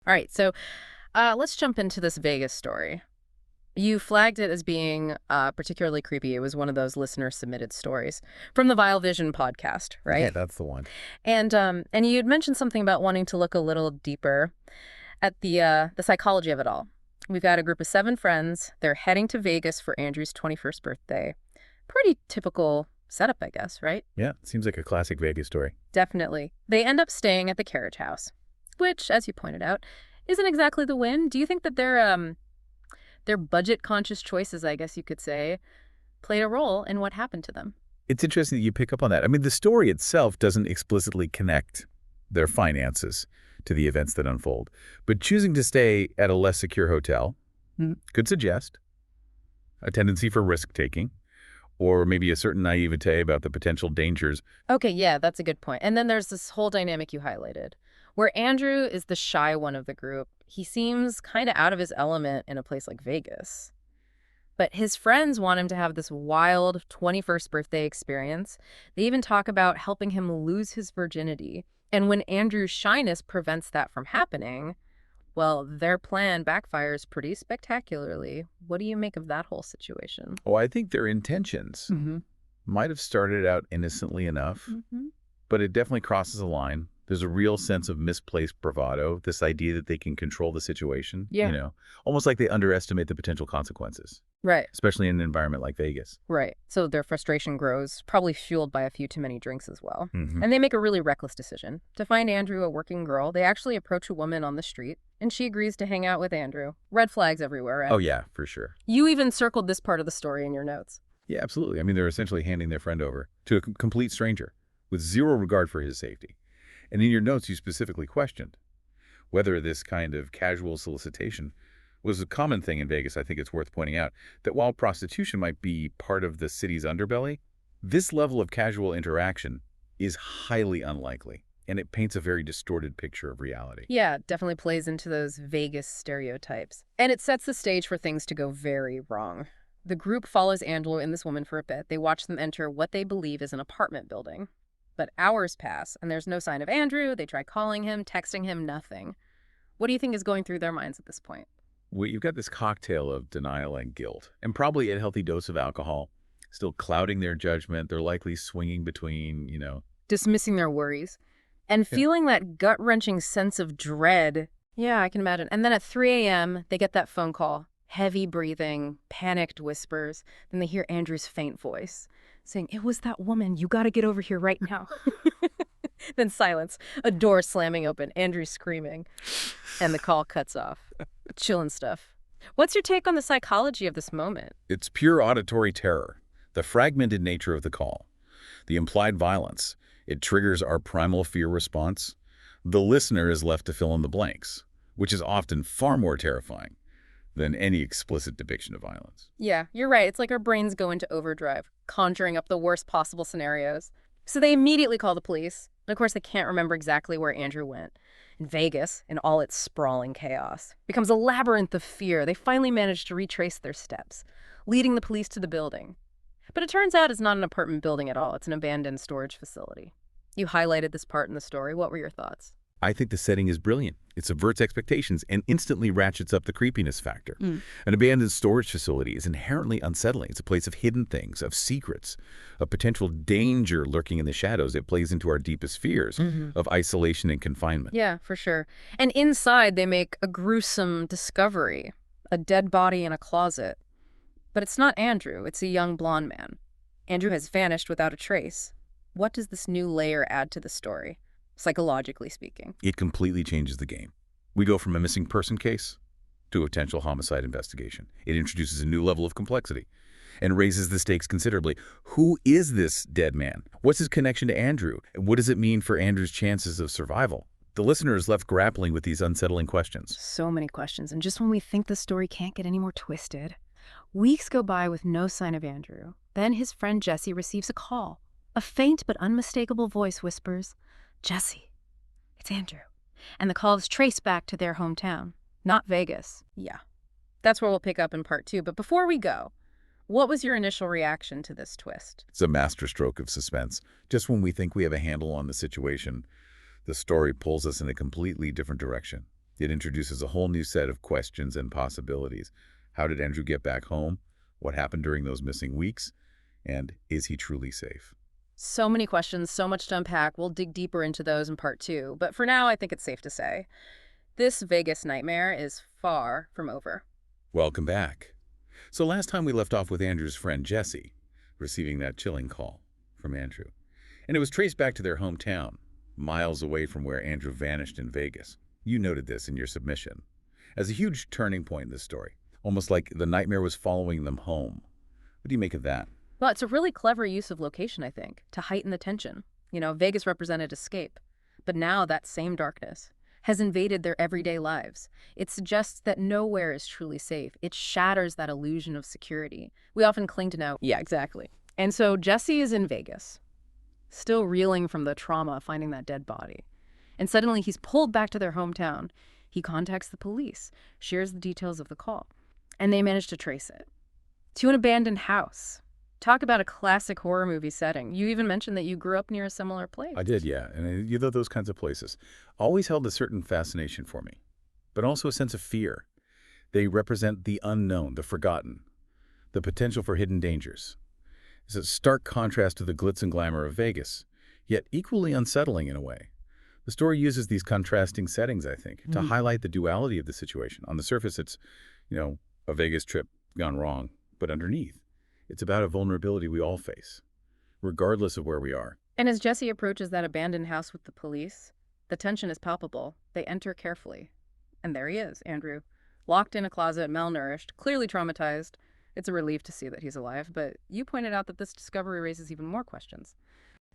All right, so let's jump into this Vegas story. You flagged it as being particularly creepy. It was one of those listener-submitted stories from the Vile Vision podcast, Yeah, right? that's the one. And you had mentioned something about wanting to look a little deeper at the psychology of it all. We've got a group of 7 friends. They're heading to Vegas for Andrew's 21st birthday. Pretty typical setup, I guess, right? Yeah, seems like a classic Vegas story. Definitely. They end up staying at the carriage house, which, as you pointed out, isn't exactly the win. Do you think that their budget-conscious choices, I guess you could say, played a role in what happened to them? It's interesting that you pick up on that. I mean, the story itself doesn't explicitly connect their finances to the events that unfold, but choosing to stay at a less secure hotel could suggest a tendency for risk-taking, or maybe a certain naivete about the potential dangers. Okay, yeah, that's a good point. And then there's this whole dynamic you highlighted, where Andrew is the shy one of the group. He seems kind of out of his element in a place like Vegas. But his friends want him to have this wild 21st birthday experience. They even talk about helping him lose his virginity. And when Andrew's shyness prevents that from happening, well, their plan backfires pretty spectacularly. What do you make of that whole situation? Oh, I think their intentions Mm-hmm. might have started out innocently enough, Mm-hmm. but it definitely crosses a line. There's a real sense of misplaced bravado, this idea that they can control the situation, Yeah. almost like they underestimate the potential consequences, Right. especially in an environment like Vegas. Right. So their frustration grows, probably fueled by a few too many drinks as well. Hmm. And they make a really reckless decision. To find Andrew a working girl, they actually approach a woman on the street, and she agrees to hang out with Andrew. Red flags everywhere, right? Oh, yeah, for sure. You even circled this part of the story in your notes. Yeah, absolutely. I mean, they're essentially handing their friend over to a complete stranger with zero regard for his safety. And in your notes, you specifically questioned whether this kind of casual solicitation was a common thing in Vegas. I think it's worth pointing out that while prostitution might be part of the city's underbelly, this level of casual interaction is highly unlikely, and it paints a very distorted picture of reality. Yeah, it definitely plays into those Vegas stereotypes. And it sets the stage for things to go very wrong. The group follows Angelo and this woman for a bit. They watch them enter what they believe is an apartment building. But hours pass, and there's no sign of Andrew. They try calling him, texting him, nothing. What do you think is going through their minds at this point? Well, you've got this cocktail of denial and guilt, and probably a healthy dose of alcohol, still clouding their judgment. They're likely swinging between. Dismissing their worries and Yeah. feeling that gut-wrenching sense of dread. Yeah, I can imagine. And then at 3 a.m., they get that phone call. Heavy breathing, panicked whispers. Then they hear Andrew's faint voice saying, "It was that woman. You got to get over here right now." Then silence, a door slamming open, Andrew screaming, and the call cuts off. Chillin' stuff. What's your take on the psychology of this moment? It's pure auditory terror, the fragmented nature of the call, the implied violence. It triggers our primal fear response. The listener is left to fill in the blanks, which is often far more terrifying than any explicit depiction of violence. Yeah, you're right. It's like our brains go into overdrive, conjuring up the worst possible scenarios. So they immediately call the police. And of course, they can't remember exactly where Andrew went. In Vegas, in all its sprawling chaos, becomes a labyrinth of fear. They finally manage to retrace their steps, leading the police to the building. But it turns out it's not an apartment building at all. It's an abandoned storage facility. You highlighted this part in the story. What were your thoughts? I think the setting is brilliant. It subverts expectations and instantly ratchets up the creepiness factor. Mm. An abandoned storage facility is inherently unsettling. It's a place of hidden things, of secrets, of potential danger lurking in the shadows. It plays into our deepest fears of isolation and confinement. Yeah, for sure. And inside, they make a gruesome discovery, a dead body in a closet. But it's not Andrew. It's a young blonde man. Andrew has vanished without a trace. What does this new layer add to the story, psychologically speaking? It completely changes the game. We go from a missing person case to a potential homicide investigation. It introduces a new level of complexity and raises the stakes considerably. Who is this dead man? What's his connection to Andrew? What does it mean for Andrew's chances of survival? The listener is left grappling with these unsettling questions. So many questions. And just when we think the story can't get any more twisted, weeks go by with no sign of Andrew. Then his friend Jesse receives a call. A faint but unmistakable voice whispers, "Jesse, it's Andrew." And the call is traced back to their hometown, not Vegas. Yeah, that's where we'll pick up in part 2. But before we go, what was your initial reaction to this twist? It's a masterstroke of suspense. Just when we think we have a handle on the situation, the story pulls us in a completely different direction. It introduces a whole new set of questions and possibilities. How did Andrew get back home? What happened during those missing weeks? And is he truly safe? So many questions, so much to unpack. We'll dig deeper into those in part two. But for now, I think it's safe to say this Vegas nightmare is far from over. Welcome back. So last time we left off with Andrew's friend Jesse, receiving that chilling call from Andrew. And it was traced back to their hometown, miles away from where Andrew vanished in Vegas. You noted this in your submission as a huge turning point in this story, almost like the nightmare was following them home. What do you make of that? Well, it's a really clever use of location, I think, to heighten the tension. Vegas represented escape, but now that same darkness has invaded their everyday lives. It suggests that nowhere is truly safe. It shatters that illusion of security. We often cling to now. Yeah, exactly. And so Jesse is in Vegas, still reeling from the trauma of finding that dead body. And suddenly he's pulled back to their hometown. He contacts the police, shares the details of the call, and they manage to trace it to an abandoned house. Talk about a classic horror movie setting. You even mentioned that you grew up near a similar place. I did, yeah. And you know, those kinds of places always held a certain fascination for me, but also a sense of fear. They represent the unknown, the forgotten, the potential for hidden dangers. It's a stark contrast to the glitz and glamour of Vegas, yet equally unsettling in a way. The story uses these contrasting settings, I think, to highlight the duality of the situation. On the surface, it's, a Vegas trip gone wrong, but underneath, it's about a vulnerability we all face, regardless of where we are. And as Jesse approaches that abandoned house with the police, the tension is palpable. They enter carefully. And there he is, Andrew, locked in a closet, malnourished, clearly traumatized. It's a relief to see that he's alive, but you pointed out that this discovery raises even more questions.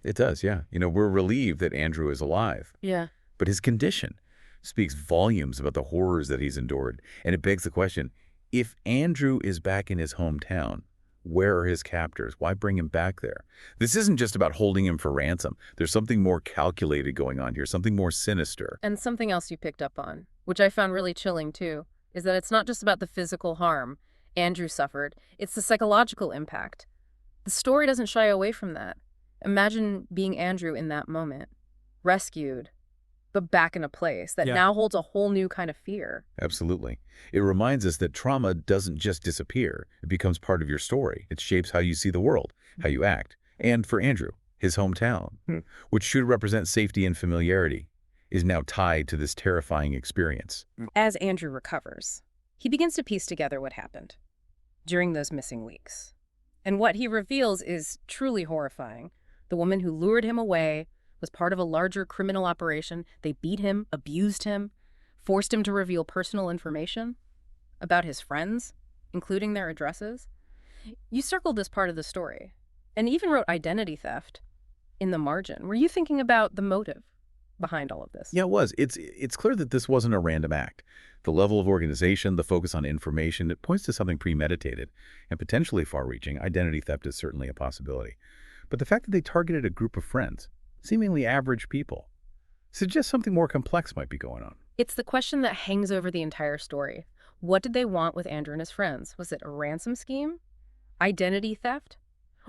It does, yeah. We're relieved that Andrew is alive. Yeah. But his condition speaks volumes about the horrors that he's endured. And it begs the question, if Andrew is back in his hometown, where are his captors? Why bring him back there? This isn't just about holding him for ransom. There's something more calculated going on here, something more sinister. And something else you picked up on, which I found really chilling too, is that it's not just about the physical harm Andrew suffered, it's the psychological impact. The story doesn't shy away from that. Imagine being Andrew in that moment, rescued, but back in a place that now holds a whole new kind of fear. Absolutely. It reminds us that trauma doesn't just disappear. It becomes part of your story. It shapes how you see the world, how you act. And for Andrew, his hometown, which should represent safety and familiarity, is now tied to this terrifying experience. As Andrew recovers, he begins to piece together what happened during those missing weeks. And what he reveals is truly horrifying. The woman who lured him away was part of a larger criminal operation. They beat him, abused him, forced him to reveal personal information about his friends, including their addresses. You circled this part of the story and even wrote identity theft in the margin. Were you thinking about the motive behind all of this? Yeah, it was. It's clear that this wasn't a random act. The level of organization, the focus on information, it points to something premeditated and potentially far-reaching. Identity theft is certainly a possibility. But the fact that they targeted a group of friends, seemingly average people, suggests something more complex might be going on. It's the question that hangs over the entire story. What did they want with Andrew and his friends? Was it a ransom scheme? Identity theft?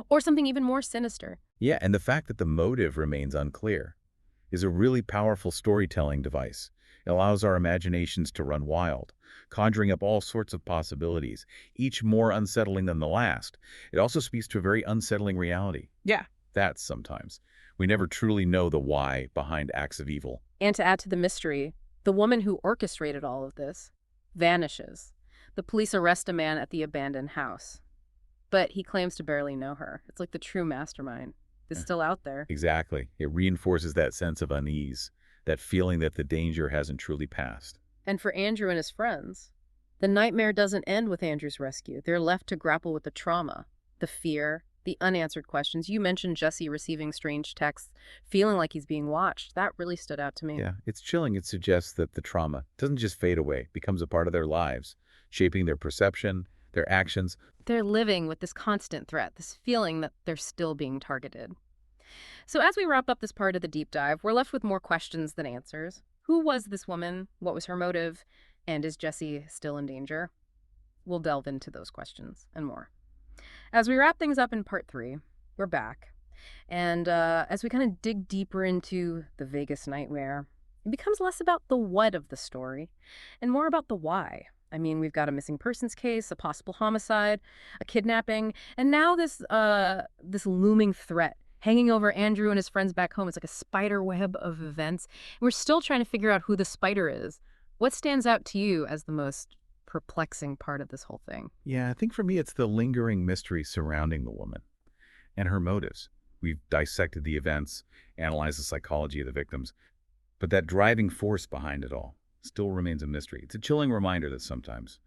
Or something even more sinister? Yeah, and the fact that the motive remains unclear is a really powerful storytelling device. It allows our imaginations to run wild, conjuring up all sorts of possibilities, each more unsettling than the last. It also speaks to a very unsettling reality. Yeah. That sometimes we never truly know the why behind acts of evil. And to add to the mystery, the woman who orchestrated all of this vanishes. The police arrest a man at the abandoned house, but he claims to barely know her. It's like the true mastermind is still out there. Exactly. It reinforces that sense of unease, that feeling that the danger hasn't truly passed. And for Andrew and his friends, the nightmare doesn't end with Andrew's rescue. They're left to grapple with the trauma, the fear, the unanswered questions. You mentioned Jesse receiving strange texts, feeling like he's being watched. That really stood out to me. Yeah, it's chilling. It suggests that the trauma doesn't just fade away, it becomes a part of their lives, shaping their perception, their actions. They're living with this constant threat, this feeling that they're still being targeted. So as we wrap up this part of the deep dive, we're left with more questions than answers. Who was this woman? What was her motive? And is Jesse still in danger? We'll delve into those questions and more. As we wrap things up in part 3, we're back. And as we kind of dig deeper into the Vegas nightmare, It becomes less about the what of the story and more about the why. I mean, we've got a missing persons case, a possible homicide, a kidnapping, and now this looming threat hanging over Andrew and his friends back home. It's like a spider web of events. We're still trying to figure out who the spider is. What stands out to you as the most perplexing part of this whole thing? Yeah, I think for me it's the lingering mystery surrounding the woman and her motives. We've dissected the events, analyzed the psychology of the victims, but that driving force behind it all still remains a mystery. It's a chilling reminder that sometimes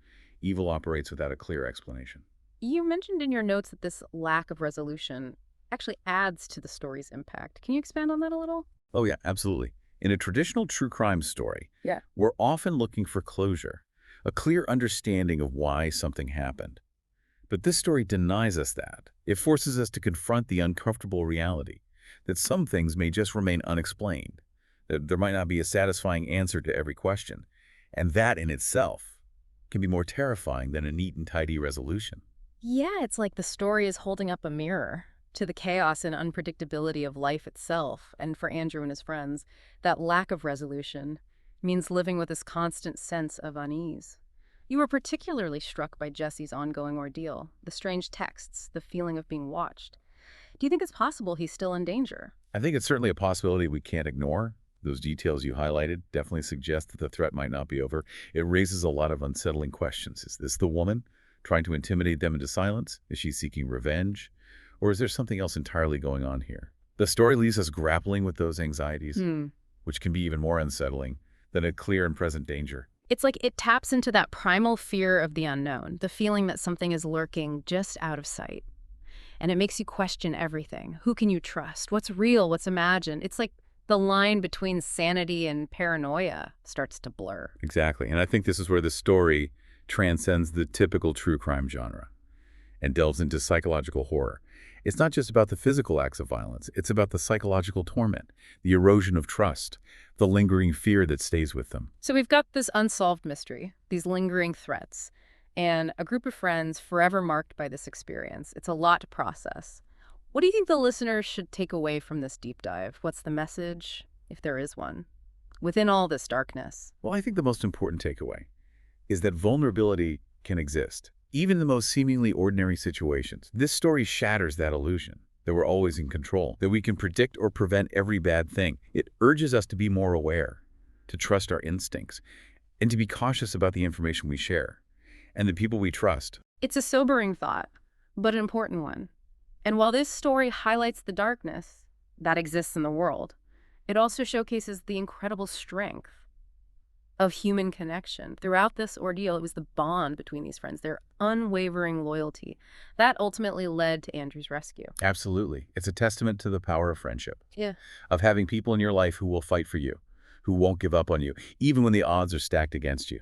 evil operates without a clear explanation. You mentioned in your notes that this lack of resolution actually adds to the story's impact. Can you expand on that a little? Oh yeah, absolutely. In a traditional true crime story, Yeah. we're often looking for closure, a clear understanding of why something happened. But this story denies us that. It forces us to confront the uncomfortable reality that some things may just remain unexplained, that there might not be a satisfying answer to every question, and that in itself can be more terrifying than a neat and tidy resolution. Yeah, it's like the story is holding up a mirror to the chaos and unpredictability of life itself. And for Andrew and his friends, that lack of resolution means living with this constant sense of unease. You were particularly struck by Jesse's ongoing ordeal, the strange texts, the feeling of being watched. Do you think it's possible he's still in danger? I think it's certainly a possibility we can't ignore. Those details you highlighted definitely suggest that the threat might not be over. It raises a lot of unsettling questions. Is this the woman trying to intimidate them into silence? Is she seeking revenge? Or is there something else entirely going on here? The story leaves us grappling with those anxieties, Hmm. which can be even more unsettling than a clear and present danger. It's like it taps into that primal fear of the unknown, the feeling that something is lurking just out of sight. And it makes you question everything. Who can you trust? What's real? What's imagined? It's like the line between sanity and paranoia starts to blur. Exactly. And I think this is where the story transcends the typical true crime genre and delves into psychological horror. It's not just about the physical acts of violence. It's about the psychological torment, the erosion of trust, the lingering fear that stays with them. So we've got this unsolved mystery, these lingering threats, and a group of friends forever marked by this experience. It's a lot to process. What do you think the listeners should take away from this deep dive? What's the message, if there is one, within all this darkness? Well, I think the most important takeaway is that vulnerability can exist, even in the most seemingly ordinary situations. This story shatters that illusion that we're always in control, that we can predict or prevent every bad thing. It urges us to be more aware, to trust our instincts, and to be cautious about the information we share and the people we trust. It's a sobering thought, but an important one. And while this story highlights the darkness that exists in the world, it also showcases the incredible strength of human connection. Throughout this ordeal, it was the bond between these friends, their unwavering loyalty, that ultimately led to Andrew's rescue. Absolutely. It's a testament to the power of friendship, Yeah. of having people in your life who will fight for you, who won't give up on you, even when the odds are stacked against you.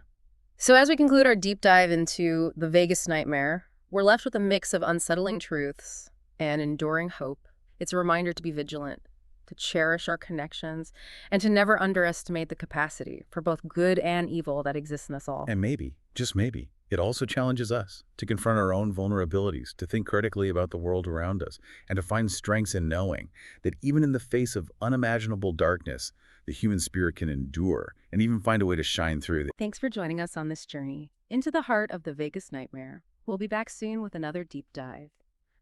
So as we conclude our deep dive into the Vegas nightmare, we're left with a mix of unsettling truths and enduring hope. It's a reminder to be vigilant, to cherish our connections, and to never underestimate the capacity for both good and evil that exists in us all. And maybe, just maybe, it also challenges us to confront our own vulnerabilities, to think critically about the world around us, and to find strengths in knowing that even in the face of unimaginable darkness, the human spirit can endure and even find a way to shine through. Thanks for joining us on this journey into the heart of the Vegas nightmare. We'll be back soon with another deep dive,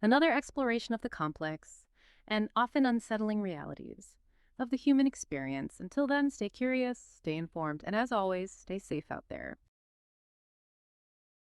another exploration of the complex and often unsettling realities of the human experience. Until then, stay curious, stay informed, and as always, stay safe out there.